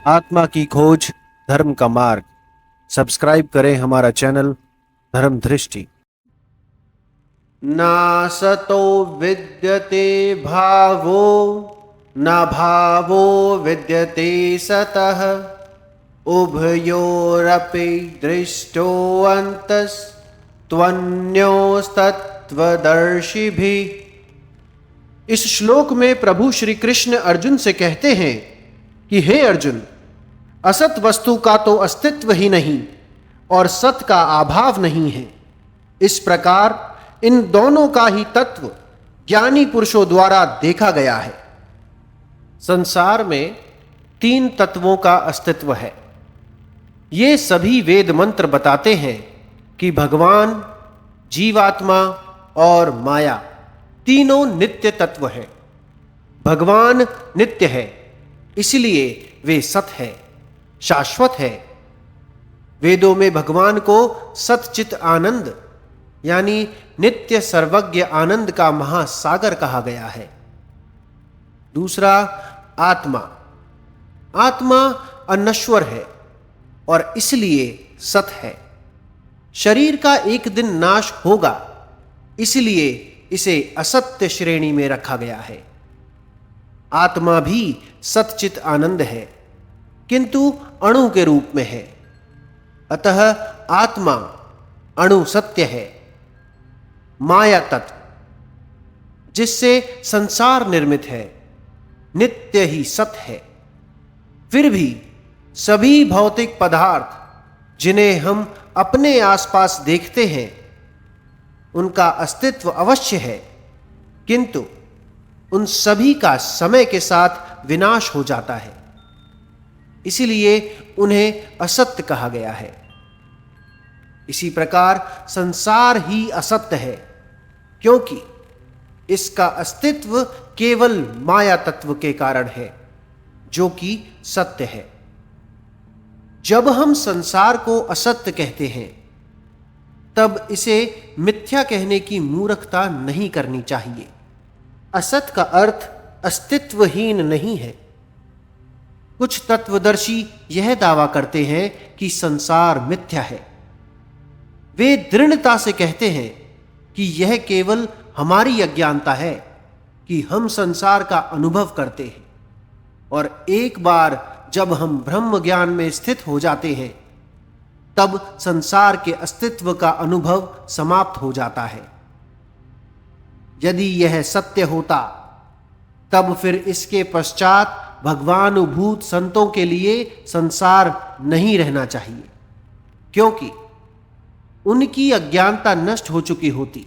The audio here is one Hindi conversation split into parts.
आत्मा की खोज, धर्म का मार्ग। सब्सक्राइब करें हमारा चैनल धर्म दृष्टि। नासतो विद्यते भावो न भावो विद्यते सतः उभयोरपि दृष्टोऽन्तस्त्वन्योस्तत्त्वदर्शिभिः। इस श्लोक में प्रभु श्री कृष्ण अर्जुन से कहते हैं कि हे अर्जुन, असत वस्तु का तो अस्तित्व ही नहीं और सत का अभाव नहीं है। इस प्रकार इन दोनों का ही तत्व ज्ञानी पुरुषों द्वारा देखा गया है। संसार में 3 तत्वों का अस्तित्व है। ये सभी वेद मंत्र बताते हैं कि भगवान, जीवात्मा और माया तीनों नित्य तत्व हैं। भगवान नित्य है, इसलिए वे सत है, शाश्वत है। वेदों में भगवान को सच्चित आनंद यानी नित्य सर्वज्ञ आनंद का महासागर कहा गया है। दूसरा, आत्मा। आत्मा अनश्वर है और इसलिए सत है। शरीर का एक दिन नाश होगा, इसलिए इसे असत्य श्रेणी में रखा गया है। आत्मा भी सच्चित आनंद है, किंतु अणु के रूप में है। अतः आत्मा अणु सत्य है। माया तत्व, जिससे संसार निर्मित है, नित्य ही सत है। फिर भी सभी भौतिक पदार्थ जिन्हें हम अपने आसपास देखते हैं, उनका अस्तित्व अवश्य है, किंतु उन सभी का समय के साथ विनाश हो जाता है, इसीलिए उन्हें असत्य कहा गया है। इसी प्रकार संसार ही असत्य है, क्योंकि इसका अस्तित्व केवल माया तत्व के कारण है, जो कि सत्य है। जब हम संसार को असत्य कहते हैं, तब इसे मिथ्या कहने की मूर्खता नहीं करनी चाहिए। असत का अर्थ अस्तित्वहीन नहीं है। कुछ तत्वदर्शी यह दावा करते हैं कि संसार मिथ्या है। वे दृढ़ता से कहते हैं कि यह केवल हमारी अज्ञानता है कि हम संसार का अनुभव करते हैं, और एक बार जब हम ब्रह्म ज्ञान में स्थित हो जाते हैं, तब संसार के अस्तित्व का अनुभव समाप्त हो जाता है। यदि यह सत्य होता, तब फिर इसके पश्चात भगवानुभूत संतों के लिए संसार नहीं रहना चाहिए, क्योंकि उनकी अज्ञानता नष्ट हो चुकी होती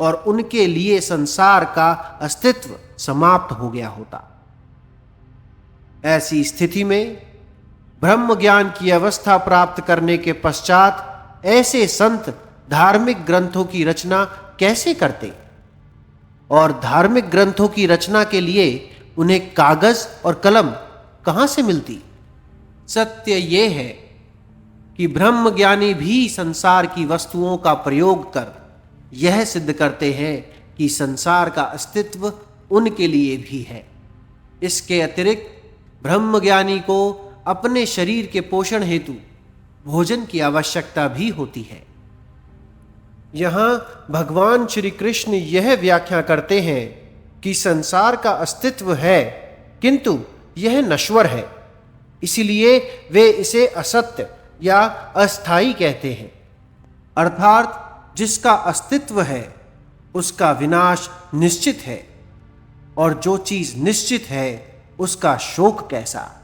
और उनके लिए संसार का अस्तित्व समाप्त हो गया होता। ऐसी स्थिति में ब्रह्म ज्ञान की अवस्था प्राप्त करने के पश्चात ऐसे संत धार्मिक ग्रंथों की रचना कैसे करते, और धार्मिक ग्रंथों की रचना के लिए उन्हें कागज और कलम कहां से मिलती? सत्य यह है कि ब्रह्मज्ञानी भी संसार की वस्तुओं का प्रयोग कर यह सिद्ध करते हैं कि संसार का अस्तित्व उनके लिए भी है। इसके अतिरिक्त ब्रह्मज्ञानी को अपने शरीर के पोषण हेतु भोजन की आवश्यकता भी होती है। यहां भगवान श्री कृष्ण यह व्याख्या करते हैं कि संसार का अस्तित्व है, किंतु यह नश्वर है, इसलिए वे इसे असत्य या अस्थाई कहते हैं। अर्थात जिसका अस्तित्व है उसका विनाश निश्चित है, और जो चीज निश्चित है उसका शोक कैसा।